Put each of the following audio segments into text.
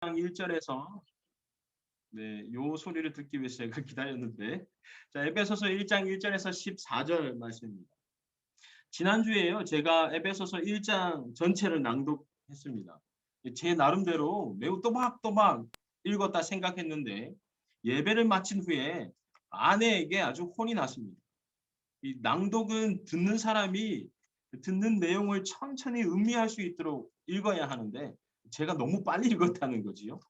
1절에서 요 소리를 듣기 위해서 제가 기다렸는데, 자, 에베소서 1장 1절에서 14절 말씀입니다. 지난주에요, 제가 에베소서 1장 전체를 낭독했습니다. 제 나름대로 매우 또박또박 읽었다 생각했는데, 예배를 마친 후에 아내에게 아주 혼이 났습니다. 이 낭독은 듣는 사람이 듣는 내용을 천천히 음미할 수 있도록 읽어야 하는데, 제가 너무 빨리 읽었다는 거지요.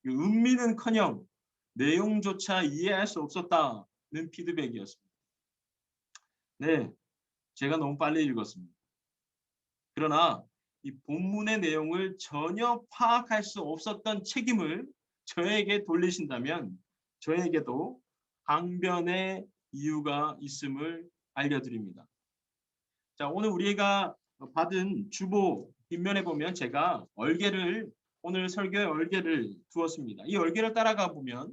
음미는커녕 내용조차 이해할 수 없었다는 피드백이었습니다. 네, 제가 너무 빨리 읽었습니다. 그러나 이 본문의 내용을 전혀 파악할 수 없었던 책임을 저에게 돌리신다면 저에게도 항변의 이유가 있음을 알려드립니다. 자, 오늘 우리가 받은 주보 뒷면에 보면 제가 오늘 설교의 얼개를 두었습니다. 이 얼개를 따라가 보면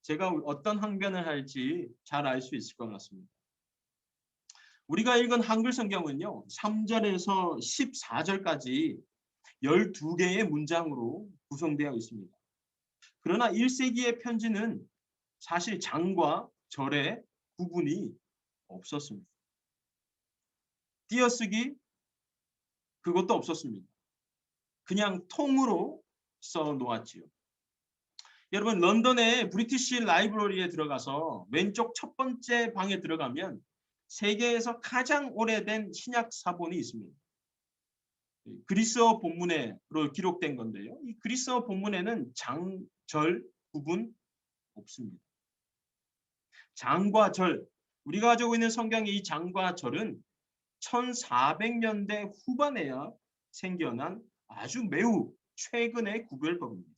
제가 어떤 항변을 할지 잘 알 수 있을 것 같습니다. 우리가 읽은 한글 성경은요, 3절에서 14절까지 12개의 문장으로 구성되어 있습니다. 그러나 1세기의 편지는 사실 장과 절의 구분이 없었습니다. 띄어쓰기 그것도 없었습니다. 그냥 통으로 써 놓았지요. 여러분, 런던의 브리티시 라이브러리에 들어가서 왼쪽 첫 번째 방에 들어가면 세계에서 가장 오래된 신약 사본이 있습니다. 그리스어 본문으로 기록된 건데요. 이 그리스어 본문에는 장, 절 구분 없습니다. 장과 절, 우리가 가지고 있는 성경의 이 장과 절은 1400년대 후반에야 생겨난 아주 매우 최근의 구별법입니다.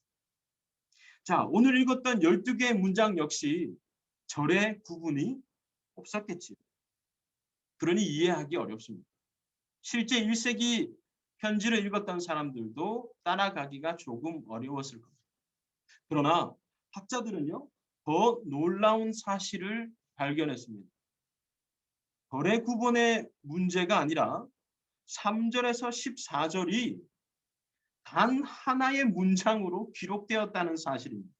자, 오늘 읽었던 12개의 문장 역시 절의 구분이 없었겠지요. 그러니 이해하기 어렵습니다. 실제 1세기 편지를 읽었던 사람들도 따라가기가 조금 어려웠을 겁니다. 그러나 학자들은요, 더 놀라운 사실을 발견했습니다. 절의 구분의 문제가 아니라 3절에서 14절이 단 하나의 문장으로 기록되었다는 사실입니다.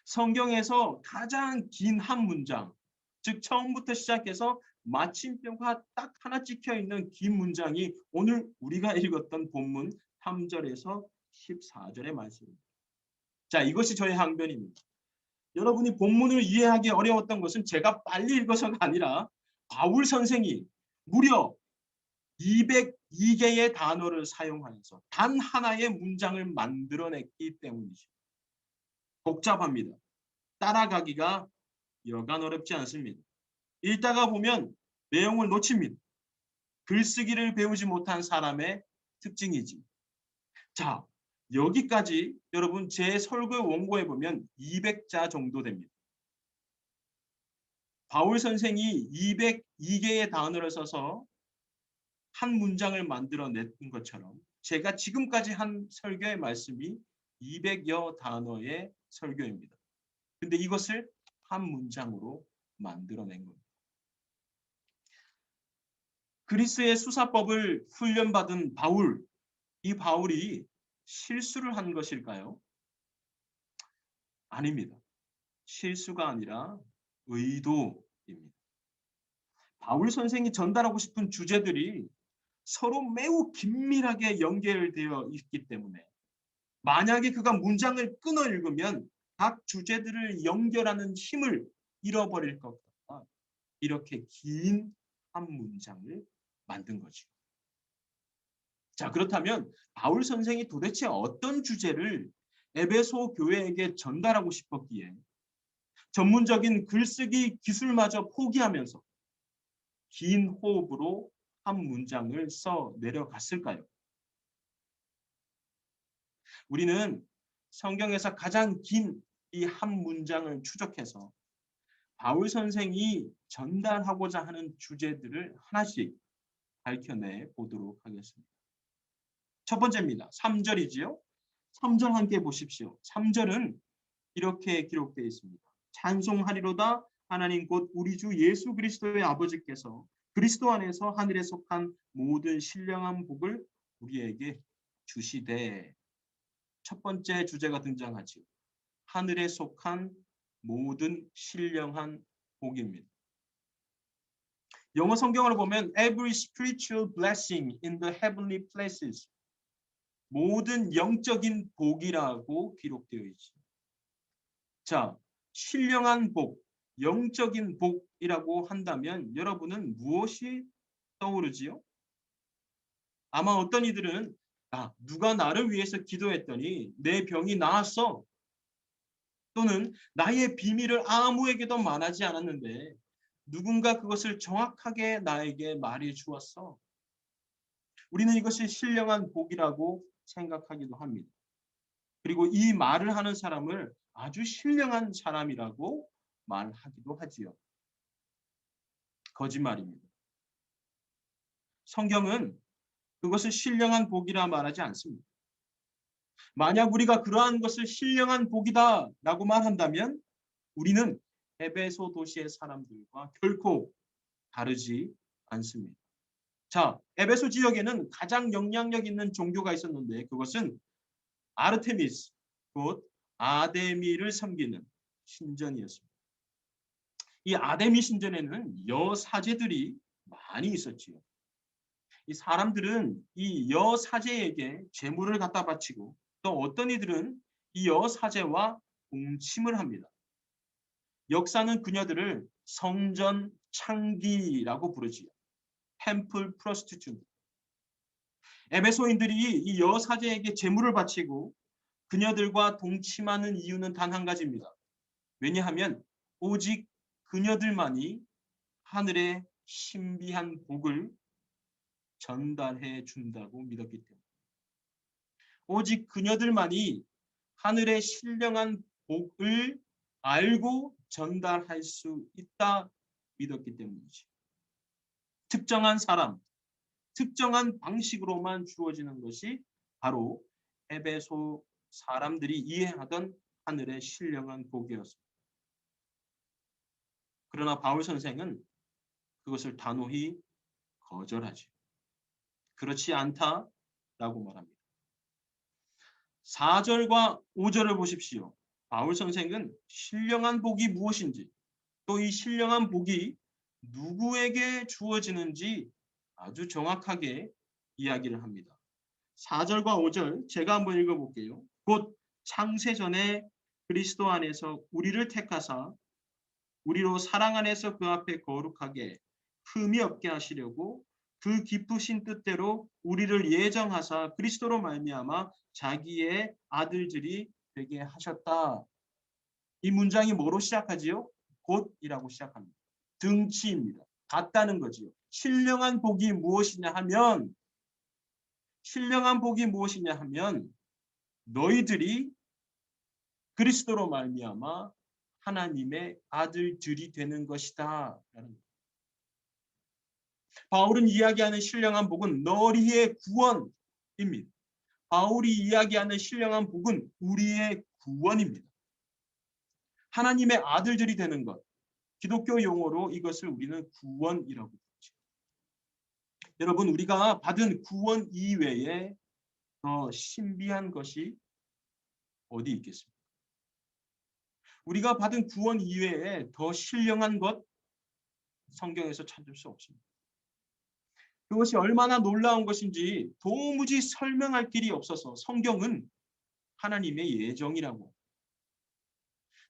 성경에서 가장 긴 한 문장, 즉 처음부터 시작해서 마침표가 딱 하나 찍혀 있는 긴 문장이 오늘 우리가 읽었던 본문 3절에서 14절의 말씀입니다. 자, 이것이 저의 항변입니다. 여러분이 본문을 이해하기 어려웠던 것은 제가 빨리 읽어서가 아니라 바울 선생이 무려 202개의 단어를 사용하여서 단 하나의 문장을 만들어냈기 때문이죠. 복잡합니다. 따라가기가 여간 어렵지 않습니다. 읽다가 보면 내용을 놓칩니다. 글쓰기를 배우지 못한 사람의 특징이지. 자, 여기까지 여러분 제 설교 원고에 보면 200자 정도 됩니다. 바울 선생이 202개의 단어를 써서 한 문장을 만들어낸 것처럼 제가 지금까지 한 설교의 말씀이 200여 단어의 설교입니다. 근데 이것을 한 문장으로 만들어낸 겁니다. 그리스의 수사법을 훈련받은 바울, 이 바울이 실수를 한 것일까요? 아닙니다. 실수가 아니라 의도입니다. 바울 선생이 전달하고 싶은 주제들이 서로 매우 긴밀하게 연결되어 있기 때문에 만약에 그가 문장을 끊어 읽으면 각 주제들을 연결하는 힘을 잃어버릴 것 같아 이렇게 긴 한 문장을 만든 거죠. 자, 그렇다면 바울 선생이 도대체 어떤 주제를 에베소 교회에게 전달하고 싶었기에 전문적인 글쓰기 기술마저 포기하면서 긴 호흡으로 한 문장을 써 내려갔을까요? 우리는 성경에서 가장 긴 이 한 문장을 추적해서 바울 선생이 전달하고자 하는 주제들을 하나씩 밝혀내 보도록 하겠습니다. 첫 번째입니다. 3절이지요. 3절 함께 보십시오. 3절은 이렇게 기록되어 있습니다. 찬송하리로다 하나님 곧 우리 주 예수 그리스도의 아버지께서 그리스도 안에서 하늘에 속한 모든 신령한 복을 우리에게 주시되. 첫 번째 주제가 등장하지요. 하늘에 속한 모든 신령한 복입니다. 영어 성경을 보면 every spiritual blessing in the heavenly places, 모든 영적인 복이라고 기록되어 있죠. 자, 신령한 복, 영적인 복이라고 한다면 여러분은 무엇이 떠오르지요? 아마 어떤 이들은 누가 나를 위해서 기도했더니 내 병이 나았어. 또는 나의 비밀을 아무에게도 말하지 않았는데 누군가 그것을 정확하게 나에게 말해 주었어. 우리는 이것이 신령한 복이라고 생각하기도 합니다. 그리고 이 말을 하는 사람을 아주 신령한 사람이라고 말하기도 하지요. 거짓말입니다. 성경은 그것을 신령한 복이라 말하지 않습니다. 만약 우리가 그러한 것을 신령한 복이다라고 말한다면 우리는 에베소 도시의 사람들과 결코 다르지 않습니다. 자, 에베소 지역에는 가장 영향력 있는 종교가 있었는데 그것은 아르테미스, 곧 아데미를 섬기는 신전이었습니다. 이 아데미 신전에는 여사제들이 많이 있었지요. 이 사람들은 이 여사제에게 제물을 갖다 바치고 또 어떤 이들은 이 여사제와 동침을 합니다. 역사는 그녀들을 성전 창기라고 부르지요. 템플 프로스티튜트. 에베소인들이 이 여사제에게 제물을 바치고 그녀들과 동침하는 이유는 단 한 가지입니다. 왜냐하면 오직 그녀들만이 하늘의 신비한 복을 전달해 준다고 믿었기 때문에. 오직 그녀들만이 하늘의 신령한 복을 알고 전달할 수 있다 믿었기 때문이지. 특정한 사람, 특정한 방식으로만 주어지는 것이 바로 에베소 사람들이 이해하던 하늘의 신령한 복이었습니다. 그러나 바울 선생은 그것을 단호히 거절하지. 그렇지 않다라고 말합니다. 4절과 5절을 보십시오. 바울 선생은 신령한 복이 무엇인지 또 이 신령한 복이 누구에게 주어지는지 아주 정확하게 이야기를 합니다. 4절과 5절 제가 한번 읽어볼게요. 곧 창세전에 그리스도 안에서 우리를 택하사 우리로 사랑 안에서 그 앞에 거룩하게 흠이 없게 하시려고 그 기쁘신 뜻대로 우리를 예정하사 그리스도로 말미암아 자기의 아들들이 되게 하셨다. 이 문장이 뭐로 시작하지요? 곧이라고 시작합니다. 등치입니다. 같다는 거지요. 신령한 복이 무엇이냐 하면 너희들이 그리스도로 말미암아 하나님의 아들들이 되는 것이다. 바울은 이야기하는 신령한 복은 너희의 구원입니다. 바울이 이야기하는 신령한 복은 우리의 구원입니다. 하나님의 아들들이 되는 것. 기독교 용어로 이것을 우리는 구원이라고 부르죠. 여러분, 우리가 받은 구원 이외에 더 신비한 것이 어디 있겠습니까? 우리가 받은 구원 이외에 더 신령한 것 성경에서 찾을 수 없습니다. 그것이 얼마나 놀라운 것인지 도무지 설명할 길이 없어서 성경은 하나님의 예정이라고,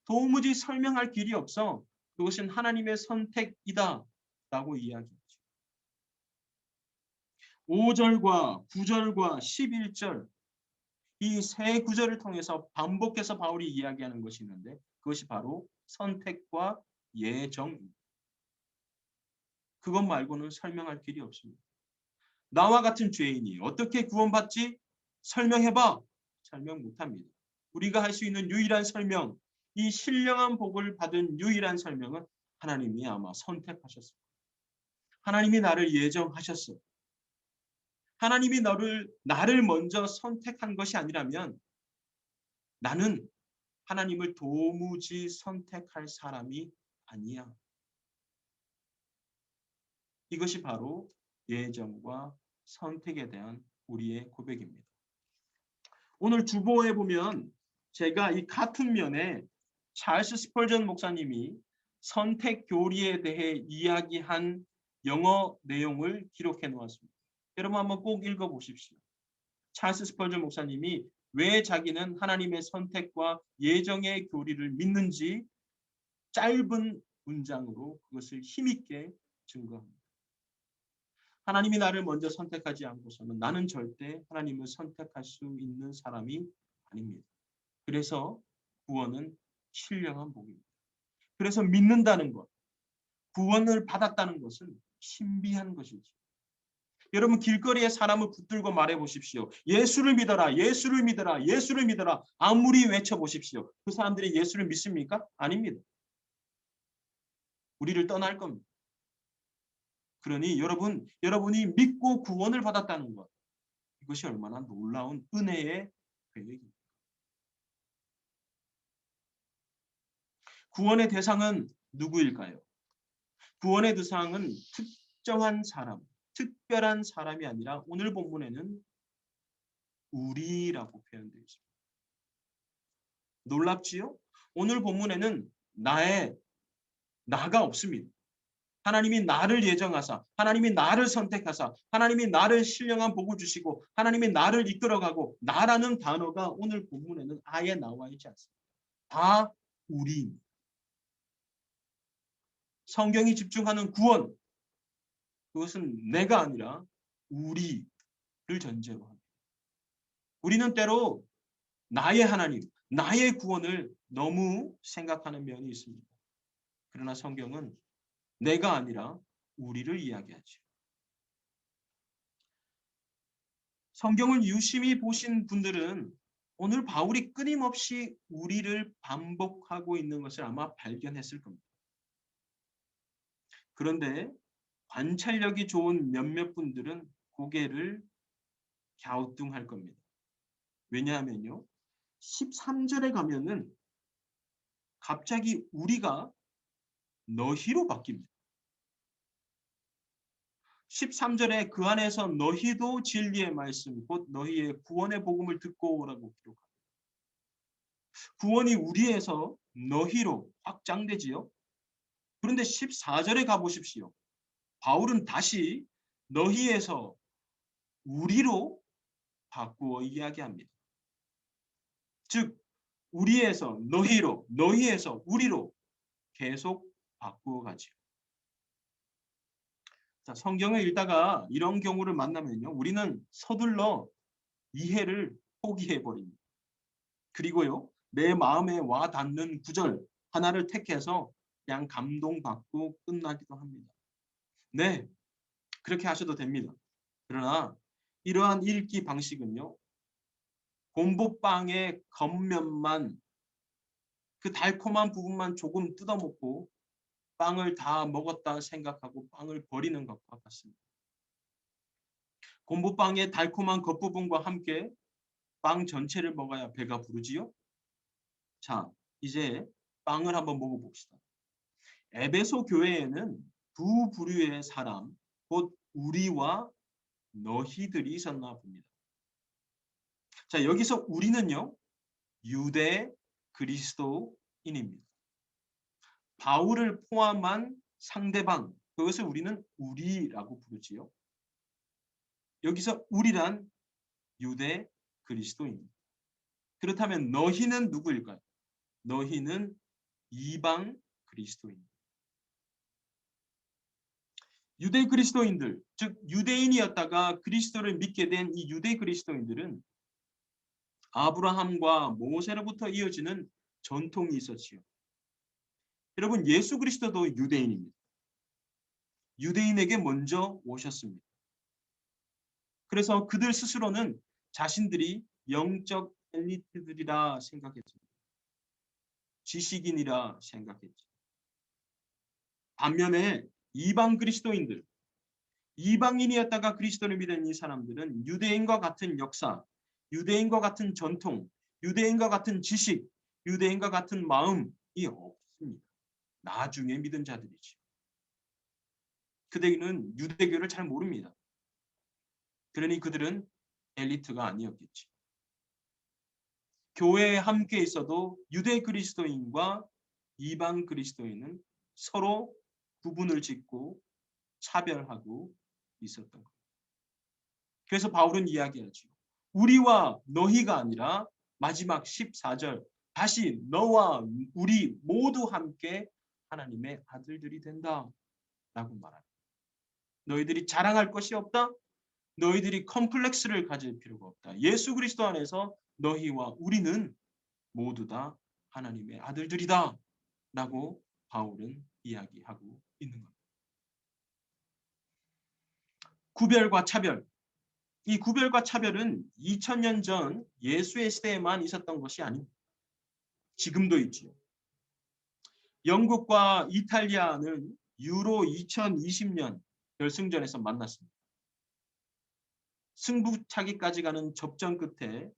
도무지 설명할 길이 없어 그것은 하나님의 선택이다 라고 이야기하죠. 5절과 9절과 11절 이 세 구절을 통해서 반복해서 바울이 이야기하는 것이 있는데 그것이 바로 선택과 예정입니다. 그것 말고는 설명할 길이 없습니다. 나와 같은 죄인이 어떻게 구원받지? 설명해봐. 설명 못합니다. 우리가 할 수 있는 유일한 설명, 이 신령한 복을 받은 유일한 설명은 하나님이 아마 선택하셨습니다. 하나님이 나를 예정하셨어요. 하나님이 나를 먼저 선택한 것이 아니라면 나는 하나님을 도무지 선택할 사람이 아니야. 이것이 바로 예정과 선택에 대한 우리의 고백입니다. 오늘 주보에 보면 제가 이 같은 면에 찰스 스펄전 목사님이 선택 교리에 대해 이야기한 영어 내용을 기록해 놓았습니다. 여러분 한번 꼭 읽어 보십시오. 찰스 스펄전 목사님이 왜 자기는 하나님의 선택과 예정의 교리를 믿는지 짧은 문장으로 그것을 힘있게 증거합니다. 하나님이 나를 먼저 선택하지 않고서는 나는 절대 하나님을 선택할 수 있는 사람이 아닙니다. 그래서 구원은 신령한 복입니다. 그래서 믿는다는 것, 구원을 받았다는 것은 신비한 것이죠. 여러분 길거리에 사람을 붙들고 말해 보십시오. 예수를 믿어라, 예수를 믿어라, 예수를 믿어라. 아무리 외쳐 보십시오. 그 사람들이 예수를 믿습니까? 아닙니다. 우리를 떠날 겁니다. 그러니 여러분이 믿고 구원을 받았다는 것, 이것이 얼마나 놀라운 은혜의 계획입니다. 구원의 대상은 누구일까요? 구원의 대상은 특정한 사람, 특별한 사람이 아니라 오늘 본문에는 우리라고 표현되어 있습니다. 놀랍지요? 오늘 본문에는 나가 없습니다. 하나님이 나를 예정하사, 하나님이 나를 선택하사, 하나님이 나를 신령한 복을 주시고, 하나님이 나를 이끌어가고, 나라는 단어가 오늘 본문에는 아예 나와 있지 않습니다. 다 우리입니다. 성경이 집중하는 구원, 그것은 내가 아니라 우리를 전제로 합니다. 우리는 때로 나의 하나님, 나의 구원을 너무 생각하는 면이 있습니다. 그러나 성경은 내가 아니라 우리를 이야기하죠. 성경을 유심히 보신 분들은 오늘 바울이 끊임없이 우리를 반복하고 있는 것을 아마 발견했을 겁니다. 그런데 관찰력이 좋은 몇몇 분들은 고개를 갸우뚱할 겁니다. 왜냐하면요. 13절에 가면은 갑자기 우리가 너희로 바뀝니다. 13절에 그 안에서 너희도 진리의 말씀, 곧 너희의 구원의 복음을 듣고 오라고 기록합니다. 구원이 우리에서 너희로 확장되지요. 그런데 14절에 가보십시오. 바울은 다시 너희에서 우리로 바꾸어 이야기합니다. 즉 우리에서 너희로, 너희에서 우리로 계속 바꾸어 가지요. 자, 성경을 읽다가 이런 경우를 만나면요. 우리는 서둘러 이해를 포기해 버립니다. 그리고요. 내 마음에 와 닿는 구절 하나를 택해서 그냥 감동받고 끝나기도 합니다. 네. 그렇게 하셔도 됩니다. 그러나 이러한 읽기 방식은요. 곰보빵의 겉면만 그 달콤한 부분만 조금 뜯어먹고 빵을 다 먹었다 생각하고 빵을 버리는 것과 같습니다. 곰보빵의 달콤한 겉부분과 함께 빵 전체를 먹어야 배가 부르지요? 자, 이제 빵을 한번 먹어봅시다. 에베소 교회에는 두 부류의 사람, 곧 우리와 너희들이 있었나 봅니다. 자, 여기서 우리는요. 유대 그리스도인입니다. 바울을 포함한 상대방, 그것을 우리는 우리라고 부르지요. 여기서 우리란 유대 그리스도입니다. 그렇다면 너희는 누구일까요? 너희는 이방 그리스도인. 유대 그리스도인들, 즉 유대인이었다가 그리스도를 믿게 된 이 유대 그리스도인들은 아브라함과 모세로부터 이어지는 전통이 있었지요. 여러분 예수 그리스도도 유대인입니다. 유대인에게 먼저 오셨습니다. 그래서 그들 스스로는 자신들이 영적 엘리트들이라 생각했습니다. 지식인이라 생각했죠. 반면에 이방 그리스도인들, 이방인이었다가 그리스도를 믿은 이 사람들은 유대인과 같은 역사, 유대인과 같은 전통, 유대인과 같은 지식, 유대인과 같은 마음이 없습니다. 나중에 믿은 자들이죠. 그들은 유대교를 잘 모릅니다. 그러니 그들은 엘리트가 아니었겠지. 교회에 함께 있어도 유대 그리스도인과 이방 그리스도인은 서로 구분을 짓고 차별하고 있었던 거예요. 그래서 바울은 이야기하죠. 우리와 너희가 아니라 마지막 14절 다시 너와 우리 모두 함께 하나님의 아들들이 된다 라고 말합니다. 너희들이 자랑할 것이 없다. 너희들이 컴플렉스를 가질 필요가 없다. 예수 그리스도 안에서 너희와 우리는 모두 다 하나님의 아들들이다 라고 바울은 이야기하고 있는 겁니다. 구별과 차별. 이 구별과 차별은 2000년 전 예수의 시대에만 있었던 것이 아닙니다. 지금도 있지요. 영국과 이탈리아는 유로 2020년 결승전에서 만났습니다. 승부차기까지 가는 접전 끝에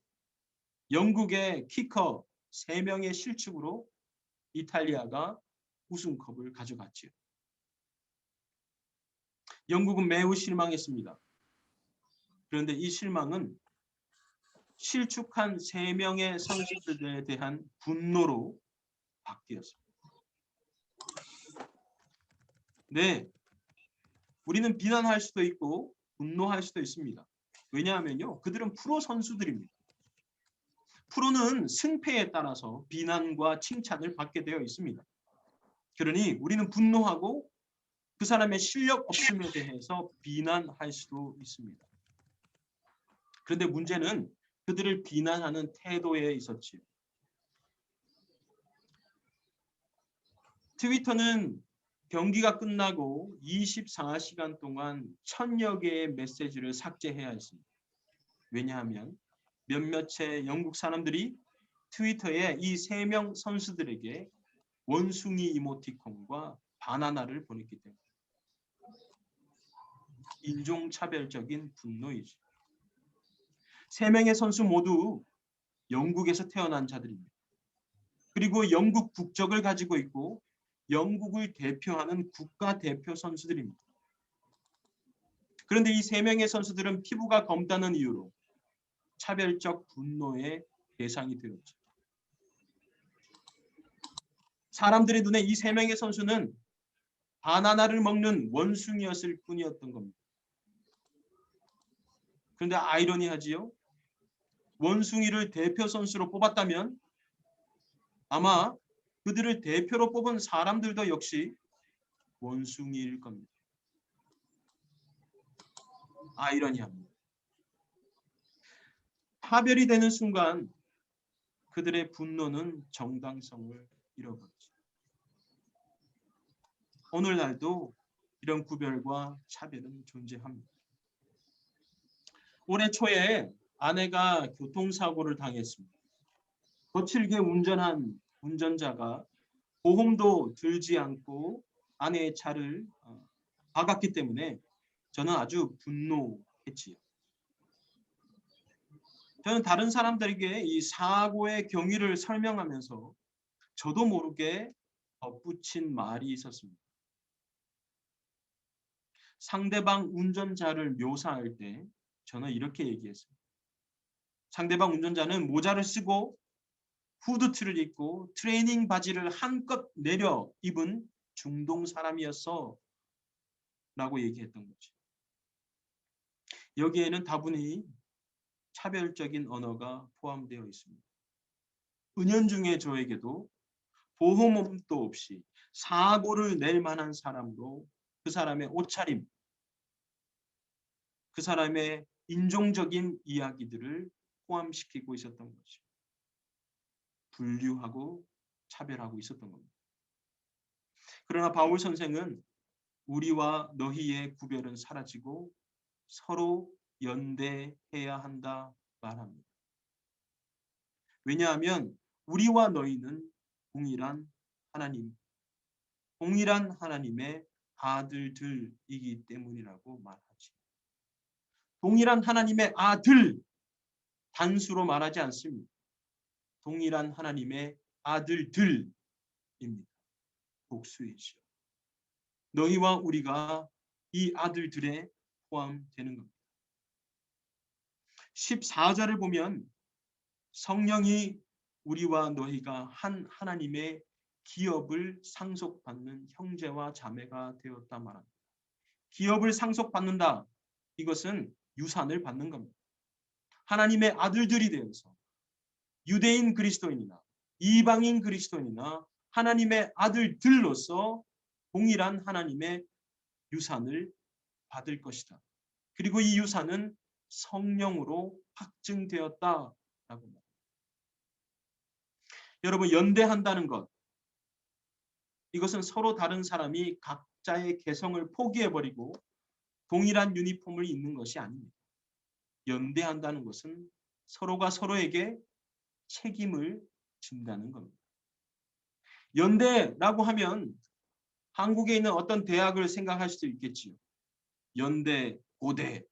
영국의 키커 3명의 실축으로 이탈리아가 우승컵을 가져갔지요. 영국은 매우 실망했습니다. 그런데 이 실망은 실축한 3명의 선수들에 대한 분노로 바뀌었습니다. 네, 우리는 비난할 수도 있고 분노할 수도 있습니다. 왜냐하면요, 그들은 프로 선수들입니다. 프로는 승패에 따라서 비난과 칭찬을 받게 되어 있습니다. 그러니 우리는 분노하고 그 사람의 실력 없음에 대해서 비난할 수도 있습니다. 그런데 문제는 그들을 비난하는 태도에 있었지요. 트위터는 경기가 끝나고 24시간 동안 1000여 개의 메시지를 삭제해야 했습니다. 왜냐하면 몇몇의 영국 사람들이 트위터에 이 3명 선수들에게 원숭이 이모티콘과 바나나를 보냈기 때문에 인종차별적인 분노이죠. 3명의 선수 모두 영국에서 태어난 자들입니다. 그리고 영국 국적을 가지고 있고 영국을 대표하는 국가대표 선수들입니다. 그런데 이 3명의 선수들은 피부가 검다는 이유로 차별적 분노의 대상이 되었죠. 사람들의 눈에 이 3명의 선수는 바나나를 먹는 원숭이였을 뿐이었던 겁니다. 그런데 아이러니하지요. 원숭이를 대표 선수로 뽑았다면 아마 그들을 대표로 뽑은 사람들도 역시 원숭이일 겁니다. 아이러니합니다. 파별이 되는 순간 그들의 분노는 정당성을 잃어버리죠. 오늘날도 이런 구별과 차별은 존재합니다. 올해 초에 아내가 교통사고를 당했습니다. 거칠게 운전한 운전자가 보험도 들지 않고 아내의 차를 박았기 때문에 저는 아주 분노했지요. 저는 다른 사람들에게 이 사고의 경위를 설명하면서 저도 모르게 덧붙인 말이 있었습니다. 상대방 운전자를 묘사할 때 저는 이렇게 얘기했습니다. 상대방 운전자는 모자를 쓰고 후드티를 입고 트레이닝 바지를 한껏 내려 입은 중동 사람이었어 라고 얘기했던 거죠. 여기에는 다분히 차별적인 언어가 포함되어 있습니다. 은연중에 저에게도 보험도 없이 사고를 낼 만한 사람도 그 사람의 옷차림, 그 사람의 인종적인 이야기들을 포함시키고 있었던 거죠. 분류하고 차별하고 있었던 겁니다. 그러나 바울 선생은 우리와 너희의 구별은 사라지고 서로 연대해야 한다 말합니다. 왜냐하면 우리와 너희는 동일한 하나님, 동일한 하나님의 아들들이기 때문이라고 말하지. 동일한 하나님의 아들, 단수로 말하지 않습니다. 동일한 하나님의 아들들입니다. 복수이죠. 너희와 우리가 이 아들들에 포함되는 겁니다. 14절을 보면 성령이 우리와 너희가 한 하나님의 기업을 상속받는 형제와 자매가 되었다 말합니다. 기업을 상속받는다. 이것은 유산을 받는 겁니다. 하나님의 아들들이 되어서 유대인 그리스도인이나 이방인 그리스도인이나 하나님의 아들들로서 동일한 하나님의 유산을 받을 것이다. 그리고 이 유산은 성령으로 확증되었다라고 합니다. 여러분, 연대한다는 것, 이것은 서로 다른 사람이 각자의 개성을 포기해버리고 동일한 유니폼을 입는 것이 아닙니다. 연대한다는 것은 서로가 서로에게 책임을 진다는 겁니다. 연대라고 하면 한국에 있는 어떤 대학을 생각할 수도 있겠지요. 연대, 고대.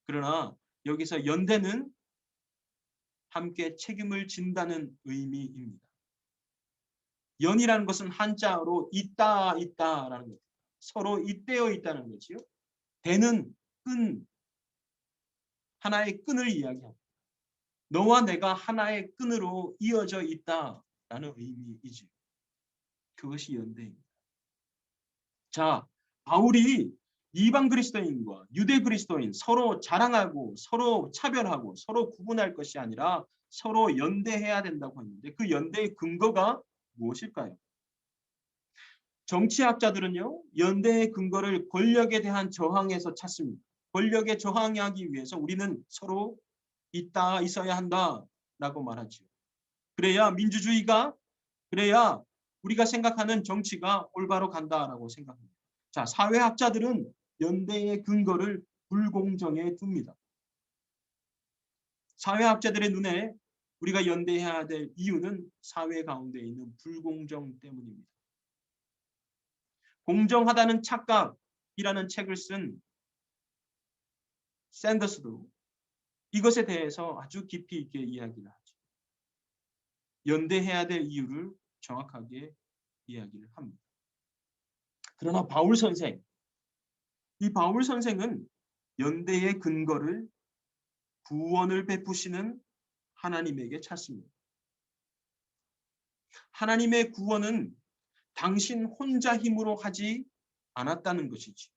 그러나 여기서 연대는 함께 책임을 진다는 의미입니다. 연이라는 것은 한자어로 있다라는 것. 서로 잇대어 있다는 거지요. 대는 끈, 하나의 끈을 이야기합니다. 너와 내가 하나의 끈으로 이어져 있다라는 의미이지. 그것이 연대입니다. 자, 바울이 이방 그리스도인과 유대 그리스도인 서로 자랑하고 서로 차별하고 서로 구분할 것이 아니라 서로 연대해야 된다고 했는데 그 연대의 근거가 무엇일까요? 정치학자들은요, 연대의 근거를 권력에 대한 저항에서 찾습니다. 권력에 저항하기 위해서 우리는 서로 있어야 한다라고 말하죠. 그래야 민주주의가, 그래야 우리가 생각하는 정치가 올바로 간다라고 생각합니다. 자, 사회학자들은 연대의 근거를 불공정에 둡니다. 사회학자들의 눈에 우리가 연대해야 될 이유는 사회 가운데 있는 불공정 때문입니다. 공정하다는 착각이라는 책을 쓴 샌더스도 이것에 대해서 아주 깊이 있게 이야기를 하죠. 연대해야 될 이유를 정확하게 이야기를 합니다. 그러나 바울 선생, 이 바울 선생은 연대의 근거를 구원을 베푸시는 하나님에게 찾습니다. 하나님의 구원은 당신 혼자 힘으로 하지 않았다는 것이지.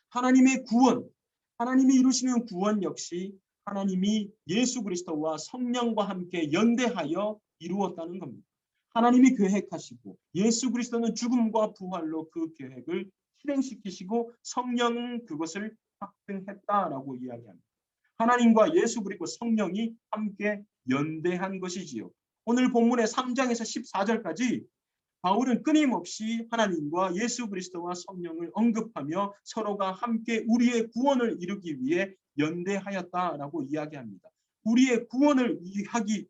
하나님의 구원, 하나님이 이루시는 구원 역시 하나님이 예수 그리스도와 성령과 함께 연대하여 이루었다는 겁니다. 하나님이 계획하시고 예수 그리스도는 죽음과 부활로 그 계획을 실행시키시고 성령은 그것을 확증했다라고 이야기합니다. 하나님과 예수 그리고 성령이 함께 연대한 것이지요. 오늘 본문의 3장에서 14절까지 바울은 끊임없이 하나님과 예수 그리스도와 성령을 언급하며 서로가 함께 우리의 구원을 이루기 위해 연대하였다라고 이야기합니다. 우리의 구원을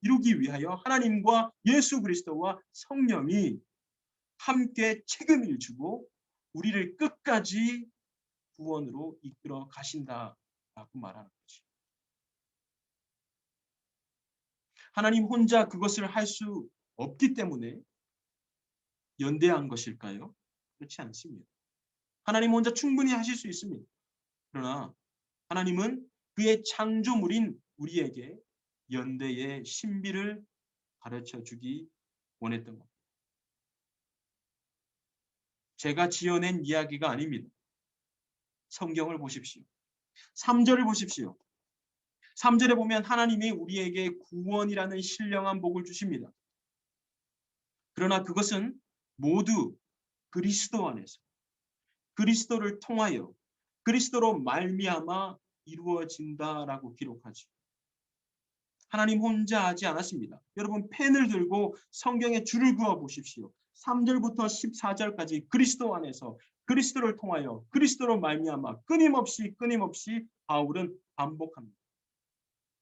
이루기 위하여 하나님과 예수 그리스도와 성령이 함께 책임을 지고 우리를 끝까지 구원으로 이끌어 가신다라고 말하는 거죠. 하나님 혼자 그것을 할 수 없기 때문에 연대한 것일까요? 그렇지 않습니다. 하나님 혼자 충분히 하실 수 있습니다. 그러나 하나님은 그의 창조물인 우리에게 연대의 신비를 가르쳐 주기 원했던 겁니다. 제가 지어낸 이야기가 아닙니다. 성경을 보십시오. 3절을 보십시오. 3절에 보면 하나님이 우리에게 구원이라는 신령한 복을 주십니다. 그러나 그것은 모두 그리스도 안에서 그리스도를 통하여 그리스도로 말미암아 이루어진다라고 기록하죠. 하나님 혼자 하지 않았습니다. 여러분 펜을 들고 성경에 줄을 그어 보십시오. 3절부터 14절까지 그리스도 안에서 그리스도를 통하여 그리스도로 말미암아 끊임없이 바울은 반복합니다.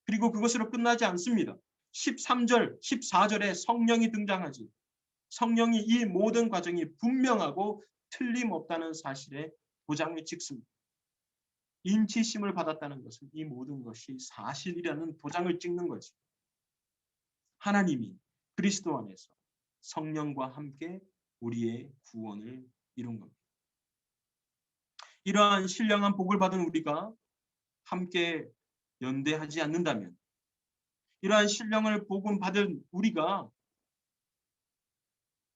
그리고 그것으로 끝나지 않습니다. 13절, 14절에 성령이 등장하지. 성령이 이 모든 과정이 분명하고 틀림없다는 사실에 도장을 찍습니다. 인치심을 받았다는 것은 이 모든 것이 사실이라는 도장을 찍는 거지. 하나님이 그리스도 안에서 성령과 함께 우리의 구원을 이룬 겁니다. 이러한 신령한 복을 받은 우리가 함께 연대하지 않는다면, 이러한 신령을 복음 받은 우리가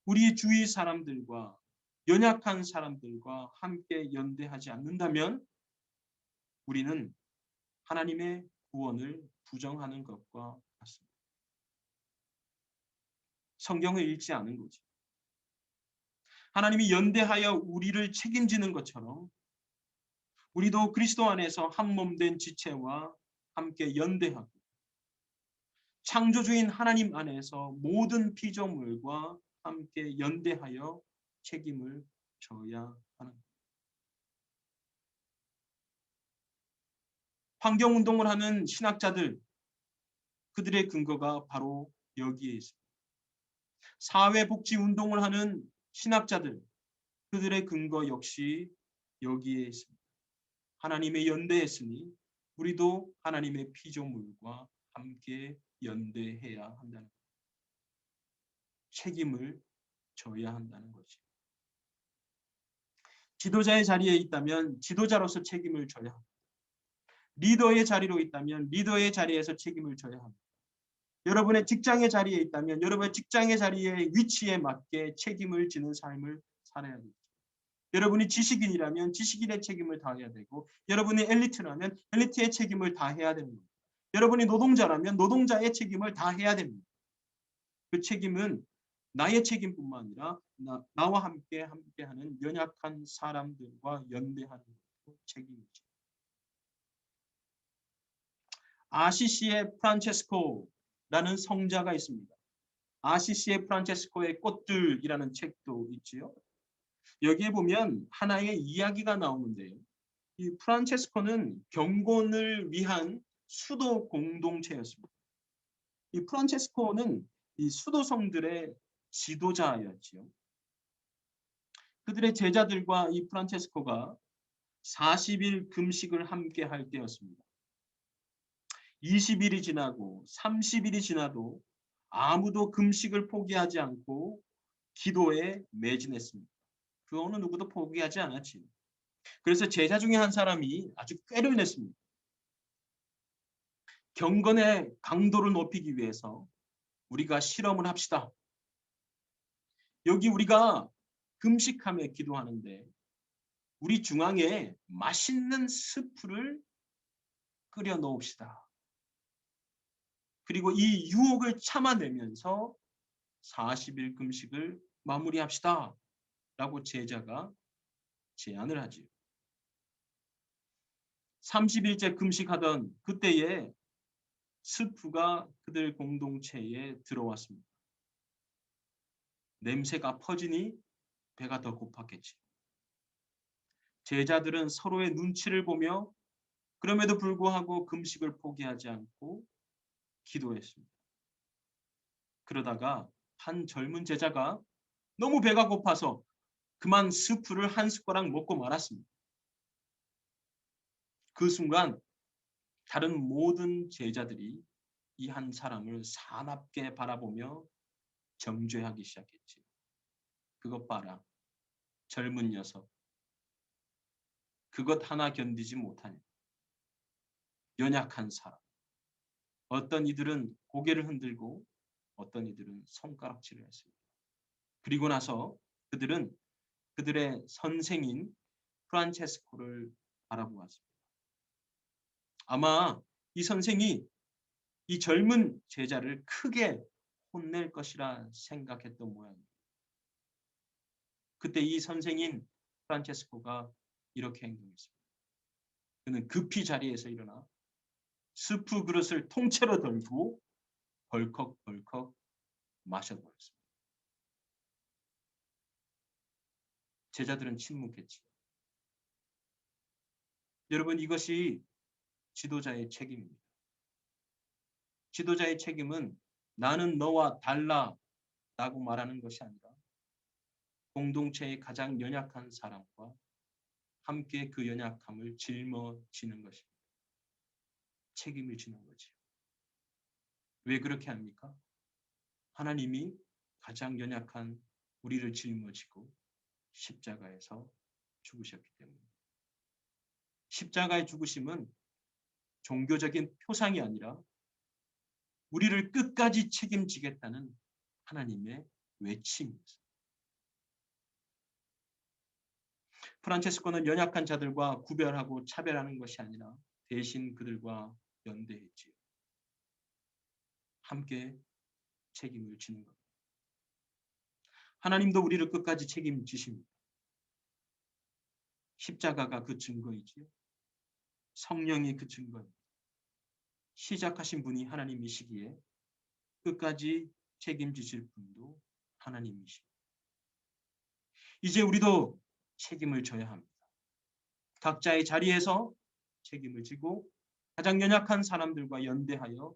우리 주위 사람들과 연약한 사람들과 함께 연대하지 않는다면 우리는 하나님의 구원을 부정하는 것과 같습니다. 성경을 읽지 않은 거죠. 하나님이 연대하여 우리를 책임지는 것처럼 우리도 그리스도 안에서 한 몸 된 지체와 함께 연대하고 창조주인 하나님 안에서 모든 피조물과 함께 연대하여 책임을 져야 하는 것. 환경운동을 하는 신학자들, 그들의 근거가 바로 여기에 있습니다. 사회복지운동을 하는 신학자들, 그들의 근거 역시 여기에 있습니다. 하나님의 연대했으니 우리도 하나님의 피조물과 함께 연대해야 한다는 것. 책임을 져야 한다는 것이. 지도자의 자리에 있다면 지도자로서 책임을 져야 합니다. 리더의 자리로 있다면 리더의 자리에서 책임을 져야 합니다. 여러분의 직장의 자리에 있다면 여러분의 직장의 자리의 위치에 맞게 책임을 지는 삶을 살아야 됩니다. 여러분이 지식인이라면 지식인의 책임을 다해야 되고 여러분이 엘리트라면 엘리트의 책임을 다해야 됩니다. 여러분이 노동자라면 노동자의 책임을 다해야 됩니다. 그 책임은 나의 책임뿐만 아니라 나와 함께하는 연약한 사람들과 연대하는 책임이죠. 아시시의 프란체스코라는 성자가 있습니다. 아시시의 프란체스코의 꽃들이라는 책도 있지요. 여기에 보면 하나의 이야기가 나오는데요. 이 프란체스코는 경건을 위한 수도 공동체였습니다. 이 프란체스코는 이 수도성들의 지도자였지요. 그들의 제자들과 이 프란체스코가 40일 금식을 함께 할 때였습니다. 20일이 지나고 30일이 지나도 아무도 금식을 포기하지 않고 기도에 매진했습니다. 그 어느 누구도 포기하지 않았지요. 그래서 제자 중에 한 사람이 아주 꾀를 냈습니다. 경건의 강도를 높이기 위해서 우리가 실험을 합시다. 여기 우리가 금식하며 기도하는데 우리 중앙에 맛있는 스프를 끓여 놓읍시다. 그리고 이 유혹을 참아내면서 40일 금식을 마무리합시다. 라고 제자가 제안을 하지요. 30일째 금식하던 그때에 스프가 그들 공동체에 들어왔습니다. 냄새가 퍼지니 배가 더 고팠겠지. 제자들은 서로의 눈치를 보며 그럼에도 불구하고 금식을 포기하지 않고 기도했습니다. 그러다가 한 젊은 제자가 너무 배가 고파서 그만 스프를 한 숟가락 먹고 말았습니다. 그 순간 다른 모든 제자들이 이 한 사람을 사납게 바라보며 정죄하기 시작했지. 그것 봐라. 젊은 녀석. 그것 하나 견디지 못하냐. 연약한 사람. 어떤 이들은 고개를 흔들고 어떤 이들은 손가락질을 했습니다. 그리고 나서 그들은 그들의 선생인 프란체스코를 바라보았습니다. 아마 이 선생이 이 젊은 제자를 크게 혼낼 것이라 생각했던 모양입니다. 그때 이 선생인 프란체스코가 이렇게 행동했습니다. 그는 급히 자리에서 일어나 스프 그릇을 통째로 들고 벌컥벌컥 마셔버렸습니다. 제자들은 침묵했지. 여러분, 이것이 지도자의 책임입니다. 지도자의 책임은 나는 너와 달라 라고 말하는 것이 아니라 공동체의 가장 연약한 사람과 함께 그 연약함을 짊어지는 것입니다. 책임을 지는 거지요. 왜 그렇게 합니까? 하나님이 가장 연약한 우리를 짊어지고 십자가에서 죽으셨기 때문입니다. 십자가의 죽으심은 종교적인 표상이 아니라 우리를 끝까지 책임지겠다는 하나님의 외침입니다. 프란체스코는 연약한 자들과 구별하고 차별하는 것이 아니라 대신 그들과 연대했지요. 함께 책임을 지는 것. 하나님도 우리를 끝까지 책임지십니다. 십자가가 그 증거이지요. 성령이 그 증거입니다. 시작하신 분이 하나님이시기에 끝까지 책임지실 분도 하나님이십니다. 이제 우리도 책임을 져야 합니다. 각자의 자리에서 책임을 지고 가장 연약한 사람들과 연대하여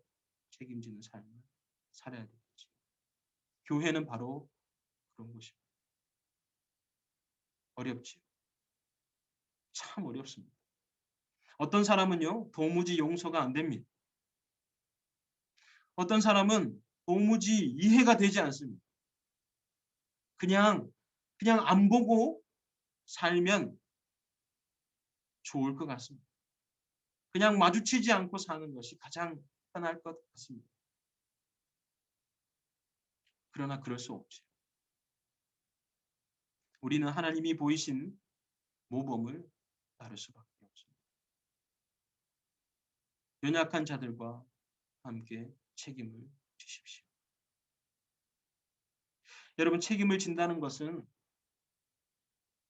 책임지는 삶을 살아야 되겠죠. 교회는 바로 그런 곳입니다. 어렵지요. 참 어렵습니다. 어떤 사람은요, 도무지 용서가 안 됩니다. 어떤 사람은 도무지 이해가 되지 않습니다. 그냥 안 보고 살면 좋을 것 같습니다. 그냥 마주치지 않고 사는 것이 가장 편할 것 같습니다. 그러나 그럴 수 없죠. 우리는 하나님이 보이신 모범을 따를 수밖에 없습니다. 연약한 자들과 함께 책임을 지십시오. 여러분, 책임을 진다는 것은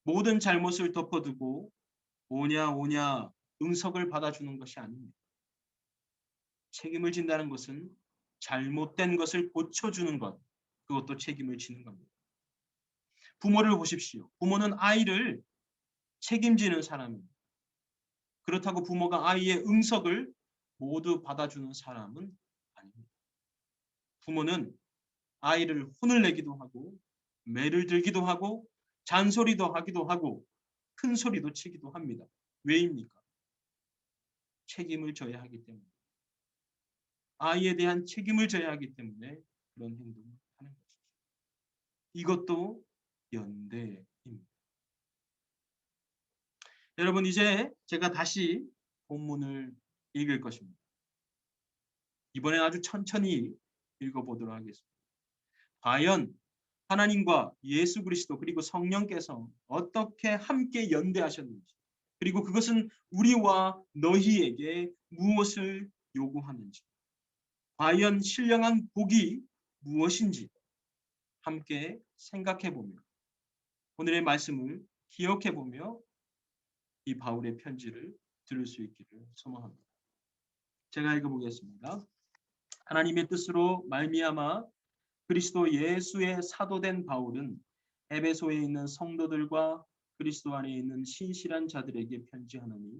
모든 잘못을 덮어두고 오냐 응석을 받아주는 것이 아닙니다. 책임을 진다는 것은 잘못된 것을 고쳐주는 것, 그것도 책임을 지는 겁니다. 부모를 보십시오. 부모는 아이를 책임지는 사람입니다. 그렇다고 부모가 아이의 응석을 모두 받아주는 사람은 아닙니다. 부모는 아이를 혼을 내기도 하고 매를 들기도 하고 잔소리도 하기도 하고 큰 소리도 치기도 합니다. 왜입니까? 책임을 져야 하기 때문에. 아이에 대한 책임을 져야 하기 때문에 그런 행동을 하는 것이죠. 이것도 연대입니다. 여러분, 이제 제가 다시 본문을 읽을 것입니다. 이번엔 아주 천천히 읽어보도록 하겠습니다. 과연 하나님과 예수 그리스도 그리고 성령께서 어떻게 함께 연대하셨는지, 그리고 그것은 우리와 너희에게 무엇을 요구하는지, 과연 신령한 복이 무엇인지 함께 생각해보며 오늘의 말씀을 기억해보며 이 바울의 편지를 들을 수 있기를 소망합니다. 제가 읽어보겠습니다. 하나님의 뜻으로 말미암아 그리스도 예수의 사도된 바울은 에베소에 있는 성도들과 그리스도 안에 있는 신실한 자들에게 편지하노니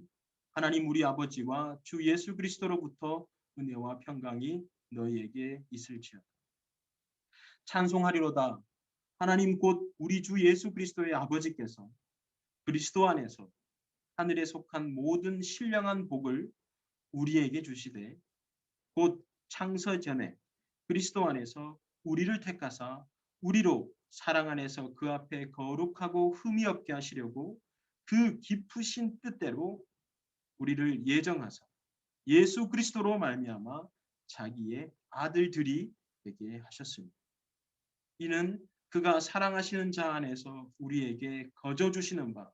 하나님 우리 아버지와 주 예수 그리스도로부터 은혜와 평강이 너희에게 있을지어다. 찬송하리로다. 하나님 곧 우리 주 예수 그리스도의 아버지께서 그리스도 안에서 하늘에 속한 모든 신령한 복을 우리에게 주시되 곧 창세 전에 그리스도 안에서 우리를 택하사 우리로 사랑 안에서 그 앞에 거룩하고 흠이 없게 하시려고 그 깊으신 뜻대로 우리를 예정하사 예수 그리스도로 말미암아 자기의 아들들이 되게 하셨습니다. 이는 그가 사랑하시는 자 안에서 우리에게 거저 주시는 바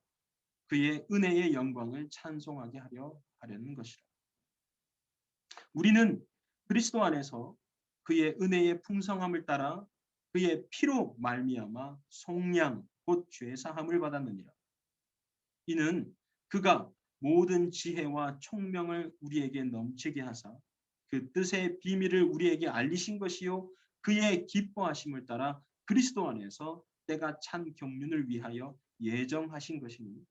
그의 은혜의 영광을 찬송하게 하려는 것이라. 우리는 그리스도 안에서 그의 은혜의 풍성함을 따라 그의 피로 말미암아 속량 곧 죄사함을 받았느니라. 이는 그가 모든 지혜와 총명을 우리에게 넘치게 하사 그 뜻의 비밀을 우리에게 알리신 것이요 그의 기뻐하심을 따라 그리스도 안에서 때가 찬 경륜을 위하여 예정하신 것이니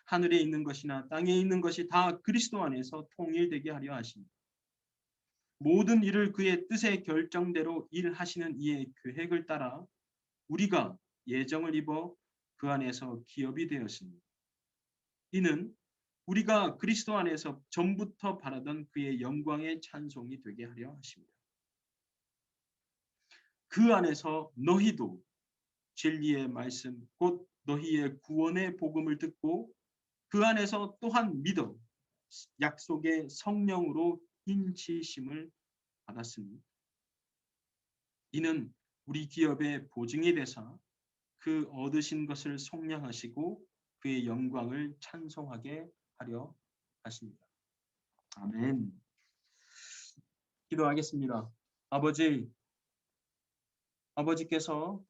하늘에 있는 것이나 땅에 있는 것이 다 그리스도 안에서 통일되게 하려 하십니다. 모든 일을 그의 뜻의 결정대로 일하시는 이의 계획을 따라 우리가 예정을 입어 그 안에서 기업이 되었습니다. 이는 우리가 그리스도 안에서 전부터 바라던 그의 영광의 찬송이 되게 하려 하십니다. 그 안에서 너희도 진리의 말씀 곧 너희의 구원의 복음을 듣고 그 안에서 또한 믿어 약속의 성령으로 인치심을 받았으니 이는 우리 기업의 보증이 되사 그 얻으신 것을 속량하시고 그의 영광을 찬송하게 하려 하십니다. 아멘. 기도하겠습니다. 아버지께서